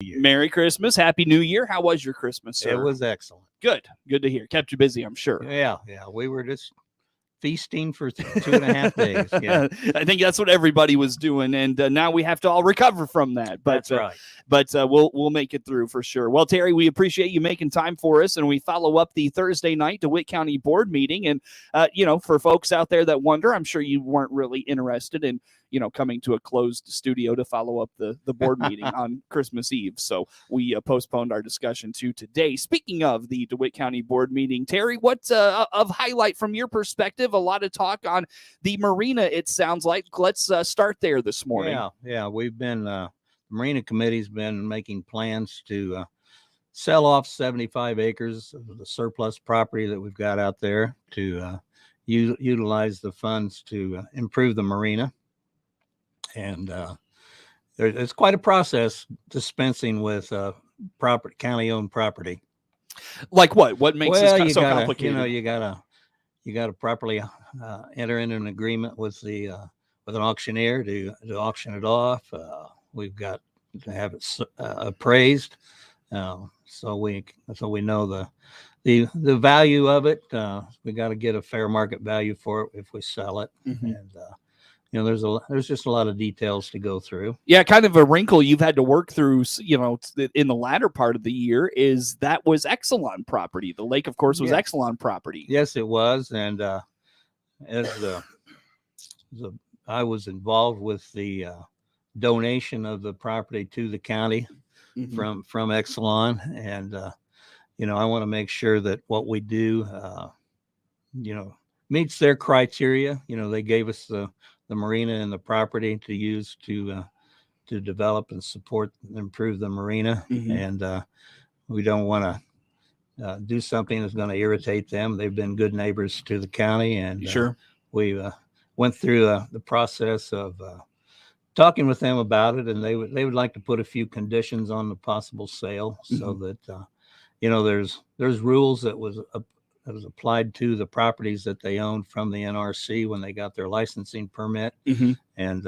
Merry Christmas. Happy New Year. How was your Christmas, sir? It was excellent. Good. Good to hear. Kept you busy, I'm sure. Yeah. We were just feasting for 2.5 days. Yeah, I think that's what everybody was doing, and now we have to all recover from that. But that's right. But we'll make it through for sure. Well, Terry, we appreciate you making time for us, and we follow up the Thursday night DeWitt County Board meeting. And for folks out there that wonder, I'm sure you weren't really interested in coming to a closed studio to follow up the board meeting on Christmas Eve. So we postponed our discussion to today. Speaking of the DeWitt County Board meeting, Terry, what's of highlight from your perspective? A lot of talk on the marina, it sounds like. Let's start there this morning. Yeah. We've been, the Marina Committee's been making plans to sell off 75 acres of the surplus property that we've got out there to utilize the funds to improve the marina. And it's quite a process dispensing with county-owned property. Like what? What makes this so complicated? You gotta properly enter into an agreement with an auctioneer to auction it off. We've got to have it appraised, so we know the value of it. We got to get a fair market value for it if we sell it. Mm-hmm. And there's just a lot of details to go through. Yeah, kind of a wrinkle you've had to work through, in the latter part of the year is that was Exelon property. The lake, of course, was Exelon property. Yes, it was. And I was involved with the donation of the property to the county from Exelon. And, I want to make sure that what we do, meets their criteria. They gave us the marina and the property to use to develop and support and improve the marina. Mm-hmm. And we don't want to do something that's going to irritate them. They've been good neighbors to the county, and sure, we went through the process of talking with them about it, and they would like to put a few conditions on the possible sale, so that there's rules that was applied to the properties that they owned from the NRC when they got their licensing permit. Mm-hmm. And,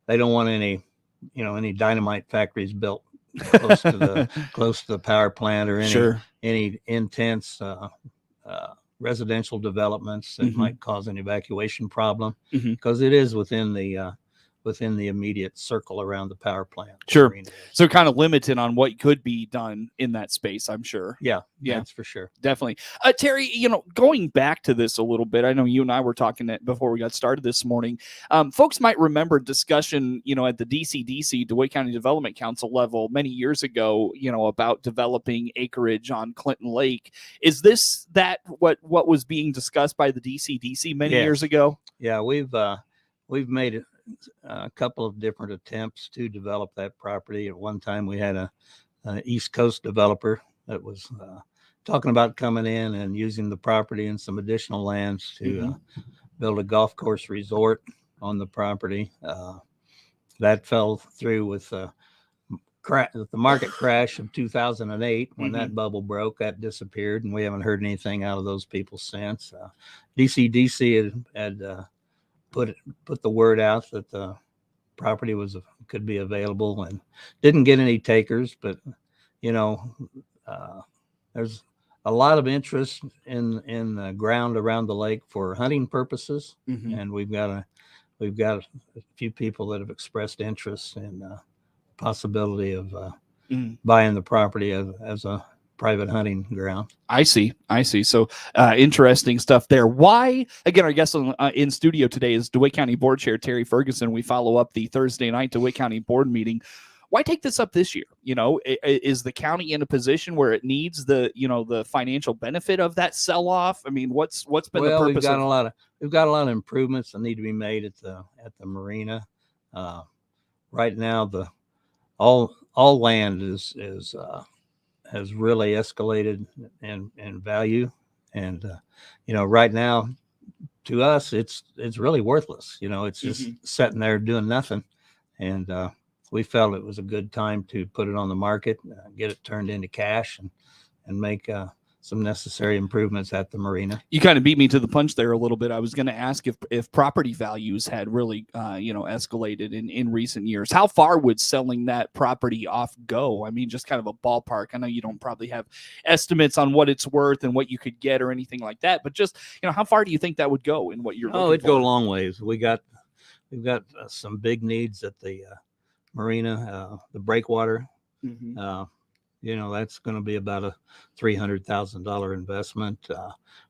they don't want any dynamite factories built close to the power plant, or any intense, residential developments that might cause an evacuation problem, because it is within the immediate circle around the power plant. Sure. So kind of limited on what could be done in that space, I'm sure. Yeah, that's for sure. Definitely. Terry, going back to this a little bit, I know you and I were talking before we got started this morning. Folks might remember discussion, at the DCDC, DeWitt County Development Council level many years ago, about developing acreage on Clinton Lake. Is this what was being discussed by the DCDC many years ago? Yeah, we've made it a couple of different attempts to develop that property. At one time, we had an East Coast developer that was talking about coming in and using the property and some additional lands to build a golf course resort on the property. That fell through with the market crash of 2008. When that bubble broke, that disappeared, and we haven't heard anything out of those people since. DCDC had put the word out that the property could be available, and didn't get any takers. But there's a lot of interest in the ground around the lake for hunting purposes, and we've got a few people that have expressed interest in possibility of buying the property as a private hunting ground. I see. So interesting stuff there. Why, again, our guest in studio today is DeWitt County Board Chair Terry Ferguson. We follow up the Thursday night DeWitt County Board meeting. Why take this up this year? Is the county in a position where it needs the financial benefit of that sell off? I mean, what's been the purpose? We've got a lot of improvements that need to be made at the marina. Right now, all land has really escalated in value, and right now, to us, it's really worthless. It's just sitting there doing nothing, and we felt it was a good time to put it on the market, get it turned into cash, and make some necessary improvements at the marina. You kind of beat me to the punch there a little bit. I was going to ask if property values had really, escalated in recent years. How far would selling that property off go? I mean, just kind of a ballpark. I know you don't probably have estimates on what it's worth and what you could get or anything like that, but just, how far do you think that would go in what you're looking it'd for? go a long ways. We've got some big needs at the marina, the breakwater. That's going to be about a $300,000 investment.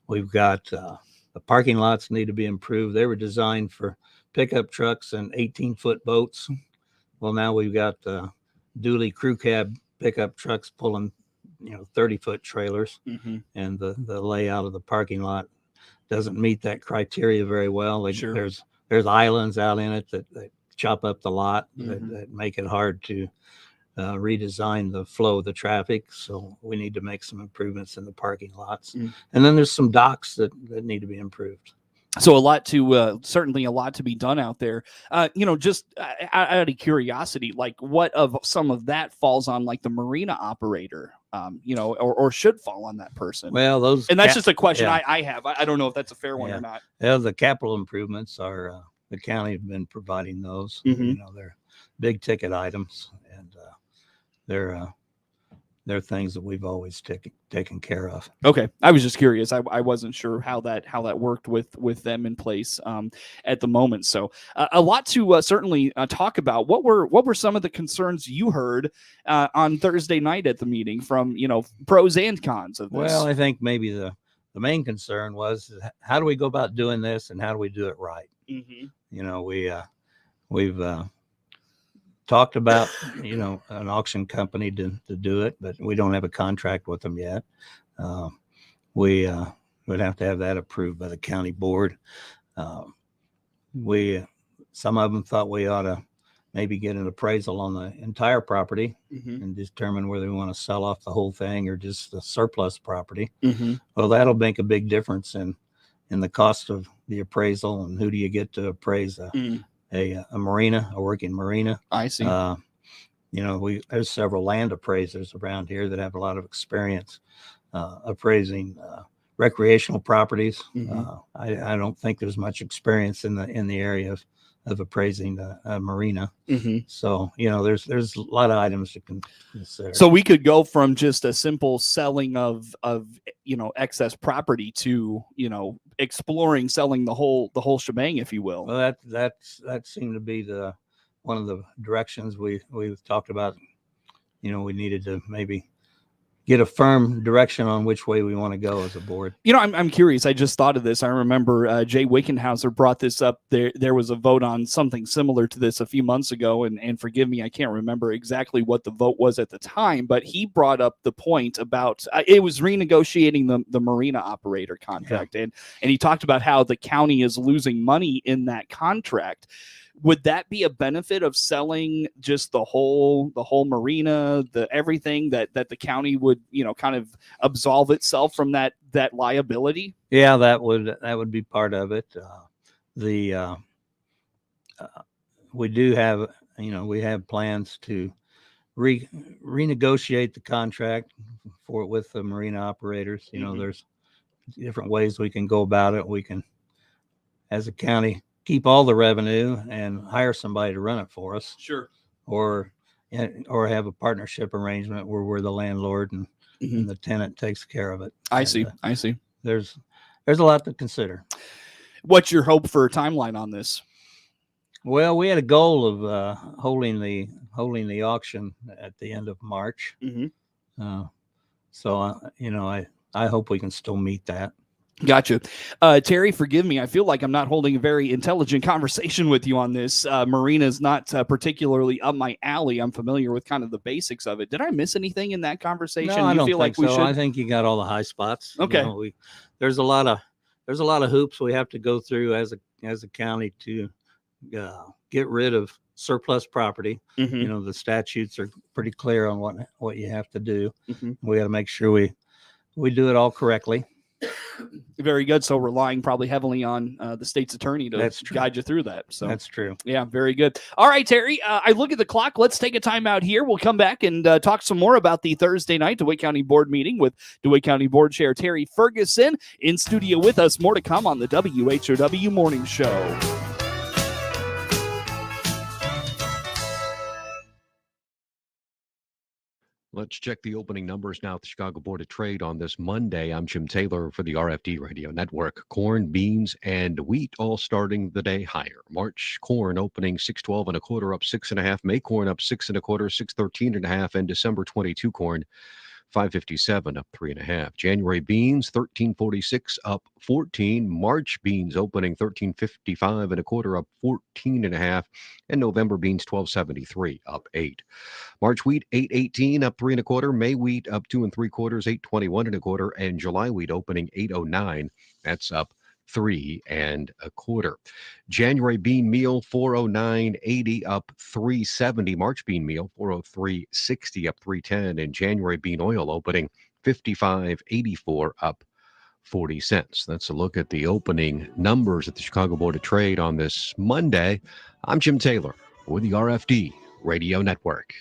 We've got the parking lots need to be improved. They were designed for pickup trucks and 18-foot boats. Well, now we've got dually crew cab pickup trucks pulling, 30-foot trailers, and the layout of the parking lot doesn't meet that criteria very well. Sure. There's islands out in it that chop up the lot, that make it hard to redesign the flow of the traffic. So we need to make some improvements in the parking lots. And then there's some docks that need to be improved. So certainly a lot to be done out there. Just out of curiosity, like what of some of that falls on like the marina operator, or should fall on that person? Well, that's just a question I have. I don't know if that's a fair one or not. Yeah, the capital improvements are the county have been providing those. They're big ticket items, and they're things that we've always taken care of. Okay, I was just curious. I wasn't sure how that worked with them in place at the moment. So a lot to certainly talk about. What were some of the concerns you heard on Thursday night at the meeting from pros and cons of this? Well, I think maybe the main concern was how do we go about doing this and how do we do it right? We've talked about an auction company to do it, but we don't have a contract with them yet. We would have to have that approved by the county board. Some of them thought we ought to maybe get an appraisal on the entire property and determine whether we want to sell off the whole thing or just the surplus property. Well, that'll make a big difference in the cost of the appraisal and who do you get to appraise a marina, a working marina. I see. There's several land appraisers around here that have a lot of experience appraising recreational properties. I don't think there's much experience in the area of appraising a marina. So there's a lot of items to consider. So we could go from just a simple selling of excess property to exploring selling the whole shebang, if you will. Well, that seemed to be one of the directions we've talked about. We needed to maybe get a firm direction on which way we want to go as a board. I'm curious. I just thought of this. I remember Jay Wickenhauser brought this up. There was a vote on something similar to this a few months ago, and forgive me, I can't remember exactly what the vote was at the time, but he brought up the point about it was renegotiating the marina operator contract, and he talked about how the county is losing money in that contract. Would that be a benefit of selling just the whole marina, everything that the county would, kind of absolve itself from that liability? Yeah, that would be part of it. We do have, we have plans to renegotiate the contract with the marina operators. There's different ways we can go about it. We can, as a county, keep all the revenue and hire somebody to run it for us. Sure. Or have a partnership arrangement where we're the landlord and the tenant takes care of it. I see. There's a lot to consider. What's your hope for a timeline on this? Well, we had a goal of holding the auction at the end of March. So I hope we can still meet that. Gotcha. Terry, forgive me. I feel like I'm not holding a very intelligent conversation with you on this. Marina is not particularly up my alley. I'm familiar with kind of the basics of it. Did I miss anything in that conversation? No, I don't think so. I think you got all the high spots. Okay. There's a lot of hoops we have to go through as a county to get rid of surplus property. The statutes are pretty clear on what you have to do. We got to make sure we do it all correctly. Very good. So relying probably heavily on the state's attorney to guide you through that. So that's true. Yeah, very good. All right, Terry, I look at the clock. Let's take a time out here. We'll come back and talk some more about the Thursday night DeWitt County Board meeting with DeWitt County Board Chair Terry Ferguson in studio with us. More to come on the WHOW Morning Show. Let's check the opening numbers now at the Chicago Board of Trade on this Monday. I'm Jim Taylor for the RFD Radio Network. Corn, beans, and wheat all starting the day higher. March corn opening 6.12 1/4, up 6 1/2. May corn up 6 1/4, 6.13 1/2, and December 22 corn 5.57, up 3 1/2. January beans 13.46, up 14. March beans opening 13.55 1/4, up 14 1/2, and November beans 12.73, up 8. March wheat 8.18, up 3 1/4. May wheat up 2 3/4, 8.21 1/4, and July wheat opening 8.09. That's up 3 1/4. January bean meal 409.80, up 3.70. March bean meal 403.60, up 3.10, and January bean oil opening 55.84, up 40 cents. That's a look at the opening numbers at the Chicago Board of Trade on this Monday. I'm Jim Taylor with the RFD Radio Network.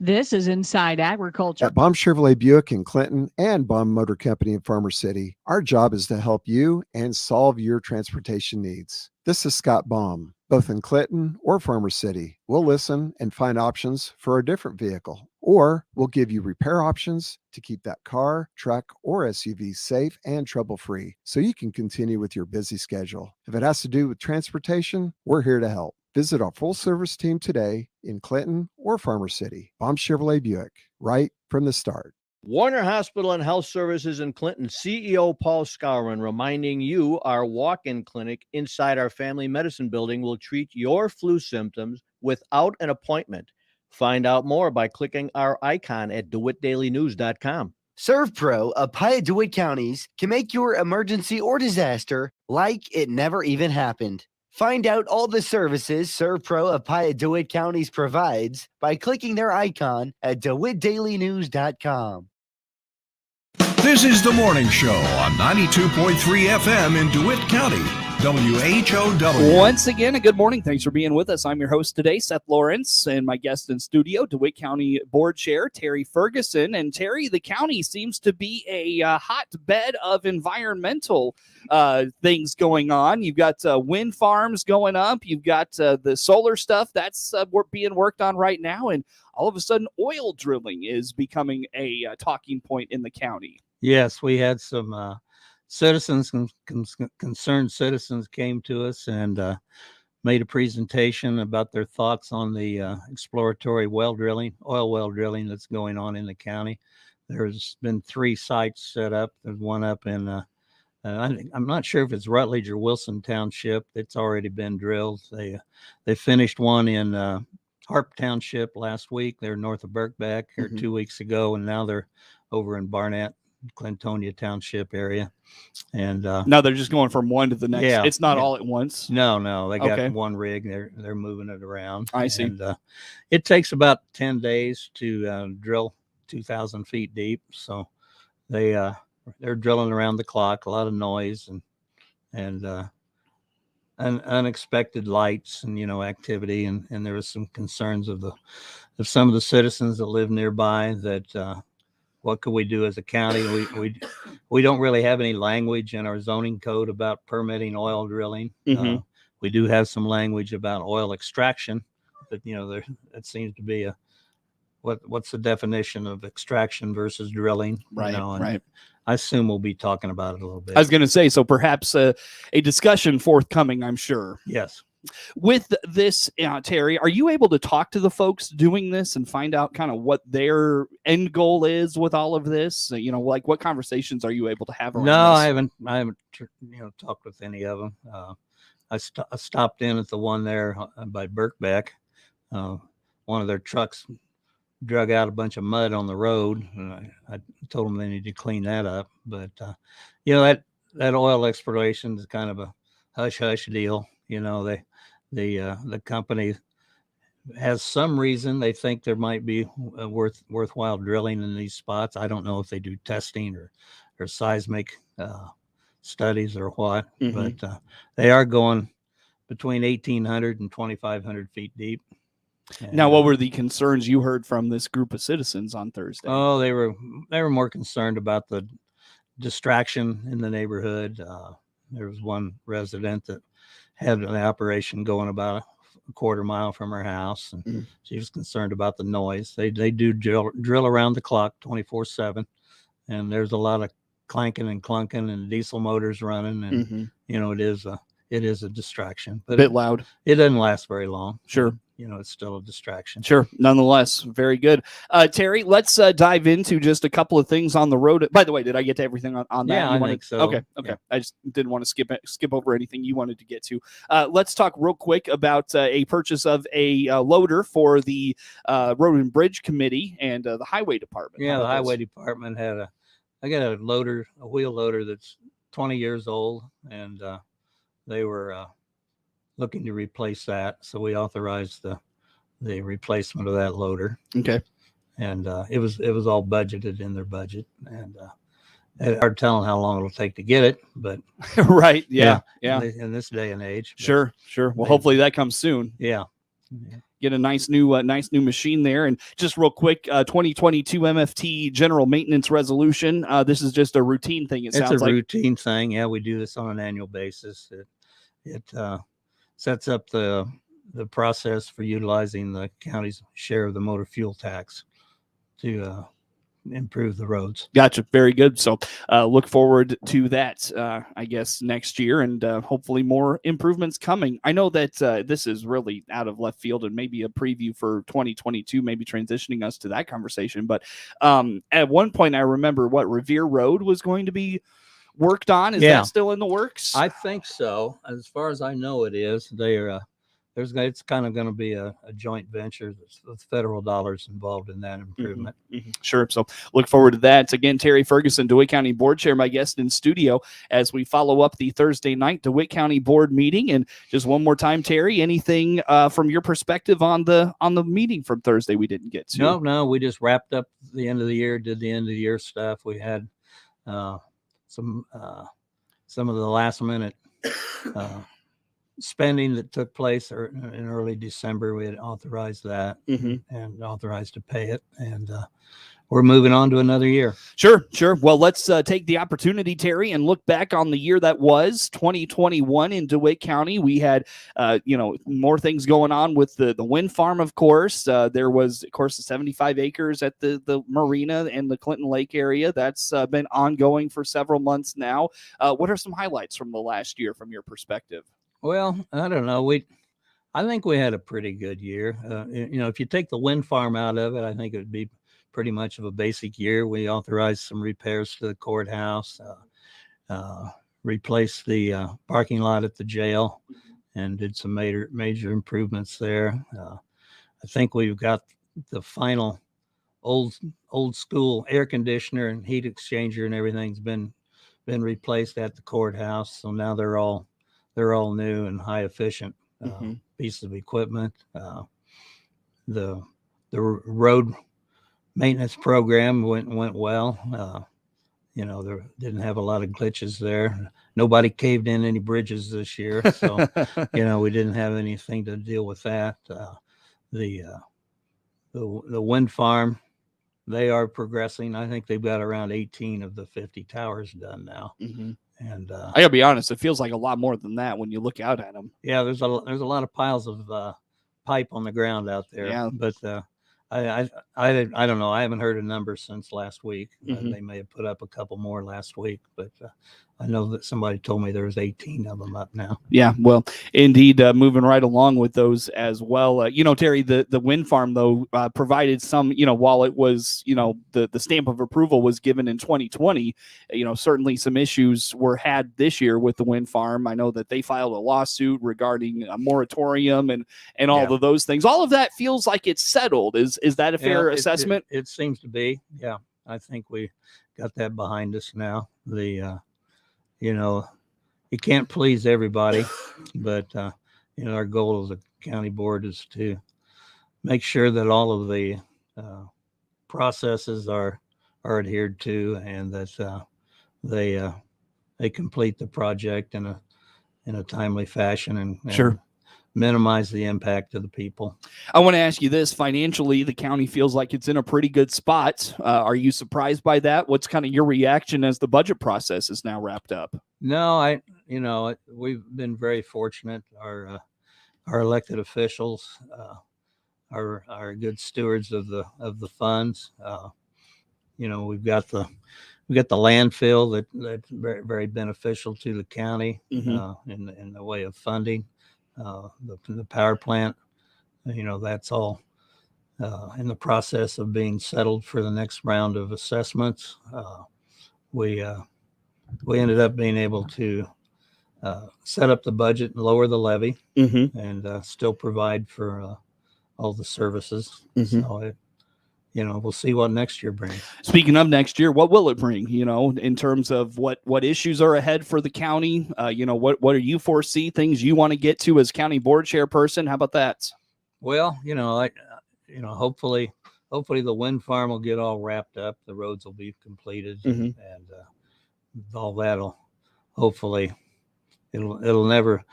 This is Inside Agriculture. At Baum Chevrolet Buick in Clinton and Baum Motor Company in Farmer City, our job is to help you and solve your transportation needs. This is Scott Baum. Both in Clinton or Farmer City, we'll listen and find options for a different vehicle, or we'll give you repair options to keep that car, truck, or SUV safe and trouble-free so you can continue with your busy schedule. If it has to do with transportation, we're here to help. Visit our full-service team today in Clinton or Farmer City. Baum Chevrolet Buick, right from the start. Warner Hospital and Health Services in Clinton, CEO Paul Skowron reminding you our walk-in clinic inside our family medicine building will treat your flu symptoms without an appointment. Find out more by clicking our icon at DeWittDailyNews.com. ServPro of Piatt DeWitt counties can make your emergency or disaster like it never even happened. Find out all the services ServPro of Piatt DeWitt counties provides by clicking their icon at DeWittDailyNews.com. This is the morning show on 92.3 FM in DeWitt County, WHOW. Once again, a good morning. Thanks for being with us. I'm your host today, Seth Lawrence, and my guest in studio, DeWitt County Board Chair Terry Ferguson. And Terry, the county seems to be a hotbed of environmental things going on. You've got wind farms going up. You've got the solar stuff that's being worked on right now. And all of a sudden, oil drilling is becoming a talking point in the county. Yes, we had some citizens, concerned citizens came to us and made a presentation about their thoughts on the exploratory oil well drilling that's going on in the county. There's been 3 sites set up. There's one up in, I'm not sure if it's Rutledge or Wilson Township. It's already been drilled. They finished one in Harp Township last week. They're north of Birkbeck or 2 weeks ago, and now they're over in Barnett, Clintonia Township area. And now they're just going from one to the next. Yeah, it's not all at once. No, they got one rig. They're moving it around. I see. And it takes about 10 days to drill 2,000 feet deep. So they're drilling around the clock. A lot of noise and unexpected lights and activity. And there was some concerns of some of the citizens that live nearby that. What could we do as a county? We don't really have any language in our zoning code about permitting oil drilling. We do have some language about oil extraction, but that seems to be what's the definition of extraction versus drilling? Right. Right. I assume we'll be talking about it a little bit. I was going to say, so perhaps a discussion forthcoming, I'm sure. Yes. With this, Terry, are you able to talk to the folks doing this and find out kind of what their end goal is with all of this? Like what conversations are you able to have around No, this? I haven't talked with any of them. I stopped in at the one there by Birkbeck. One of their trucks drug out a bunch of mud on the road, and I told them they need to clean that up. But that oil exploration is kind of a hush hush deal. The company has some reason they think there might be worthwhile drilling in these spots. I don't know if they do testing or seismic studies or what, Mhm. but they are going between 1,800 and 2,500 feet deep. Now, And, what were the concerns you heard from this group of citizens on Thursday? oh, they were more concerned about the distraction in the neighborhood. There was one resident that had an operation going about a quarter mile from her house, and Mm. she was concerned about the noise. They do drill around the clock 24/7, and there's a lot of clanking and clunking and diesel motors running, and Mhm. it is a distraction, but Bit loud. it doesn't last very long. Sure. It's still a distraction. Sure. Nonetheless, very good. Terry, let's dive into just a couple of things on the road. By the way, did I get to everything on that? Yeah, You I think so. Okay. Yeah. I just didn't want to skip over anything you wanted to get to. Let's talk real quick about a purchase of a loader for the Road and Bridge Committee and the Highway Department. Yeah, How the about highway this? department I got a wheel loader that's 20 years old, and they were looking to replace that. So we authorized the replacement of that loader, Okay. and it was all budgeted in their budget, and it's hard telling how long it'll take to get it, but Right. Yeah. in this day and age. But Sure. Well, hopefully that comes soon. yeah. Get a nice new machine there. And just real quick, 2022 MFT general maintenance resolution. This is just a routine thing. It's Sounds a like routine thing. Yeah, we do this on an annual basis. It sets up the process for utilizing the county's share of the motor fuel tax to improve the roads. Gotcha. Very good. So look forward to that, I guess, next year, and hopefully more improvements coming. I know that this is really out of left field and maybe a preview for 2022, maybe transitioning us to that conversation. But at one point, I remember Revere Road was going to be worked on. Is that still in the works? I think so. As far as I know, it is. It's kind of going to be a joint venture with federal dollars involved in that improvement. Mm-hmm. Sure. So look forward to that. Again, Terry Ferguson, DeWitt County Board Chair, my guest in studio as we follow up the Thursday night DeWitt County Board meeting. And just one more time, Terry, anything from your perspective on the meeting from Thursday we didn't get to? No, we just wrapped up the end of the year, did the end of the year stuff. We had some of the last minute spending that took place in early December. We had authorized that and authorized to pay it, and we're moving on to another year. Sure. Well, let's take the opportunity, Terry, and look back on the year that was 2021 in DeWitt County. We had, more things going on with the wind farm, of course. There was, of course, the 75 acres at the marina and the Clinton Lake area. That's been ongoing for several months now. What are some highlights from the last year from your perspective? Well, I don't know. I think we had a pretty good year. If you take the wind farm out of it, I think it would be pretty much of a basic year. We authorized some repairs to the courthouse, replaced the parking lot at the jail, and did some major improvements there. I think we've got the final old school air conditioner and heat exchanger and everything's been replaced at the courthouse. So now they're all new and high efficient pieces of equipment. The road maintenance program went well. There didn't have a lot of glitches there. Nobody caved in any bridges this year, so we didn't have anything to deal with that. The wind farm, they are progressing. I think they've got around 18 of the 50 towers done now. And I gotta be honest, it feels like a lot more than that when you look out at them. Yeah, there's a lot of piles of pipe on the ground out there. Yeah. But I don't know. I haven't heard a number since last week. They may have put up a couple more last week, but I know that somebody told me there was 18 of them up now. Yeah, well, indeed, moving right along with those as well. Terry, the wind farm, though, provided some, while it was, the stamp of approval was given in 2020, certainly some issues were had this year with the wind farm. I know that they filed a lawsuit regarding a moratorium and all of those things. All of that feels like it's settled. Is that a fair assessment? It seems to be. Yeah, I think we got that behind us now. You can't please everybody, but our goal as a county board is to make sure that all of the processes are adhered to, and that they complete the project in a timely fashion and Sure. minimize the impact of the people. I want to ask you this: financially, the county feels like it's in a pretty good spot. Are you surprised by that? What's kind of your reaction as the budget process is now wrapped up? No, we've been very fortunate. Our elected officials are good stewards of the funds. We've got the landfill that's very, very beneficial to the county in the way of funding. The power plant, that's all in the process of being settled for the next round of assessments. We ended up being able to set up the budget and lower the levy and still provide for all the services. So we'll see what next year brings. Speaking of next year, what will it bring? In terms of what issues are ahead for the county. What do you foresee? Things you want to get to as county board chairperson? How about that? Well, hopefully the wind farm will get all wrapped up. The roads will be completed, and all that'll hopefully it'll never.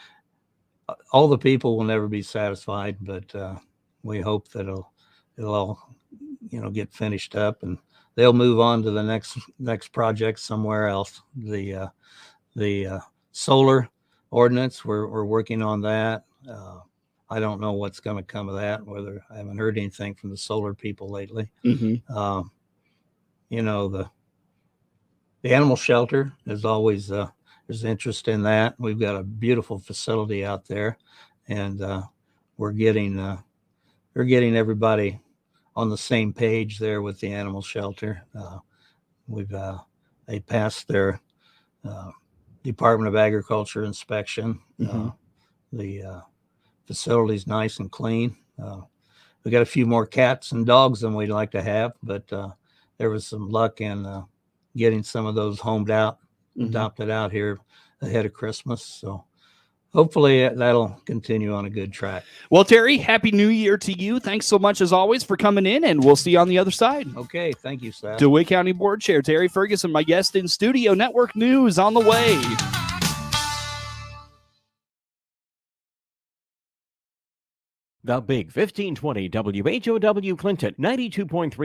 All the people will never be satisfied, but we hope that it'll all get finished up and they'll move on to the next project somewhere else. The solar ordinance, we're working on that. I don't know what's going to come of that, whether I haven't heard anything from the solar people lately. The animal shelter is always, there's interest in that. We've got a beautiful facility out there, and we're getting everybody on the same page there with the animal shelter. They passed their Department of Agriculture inspection. The facility's nice and clean. We got a few more cats and dogs than we'd like to have, but there was some luck in getting some of those adopted out here ahead of Christmas. So hopefully that'll continue on a good track. Well, Terry, Happy New Year to you. Thanks so much as always for coming in, and we'll see you on the other side. Okay, thank you, Seth. DeWitt County Board Chair Terry Ferguson, my guest in studio. Network News on the way. The Big 1520 WHOW Clinton 92.3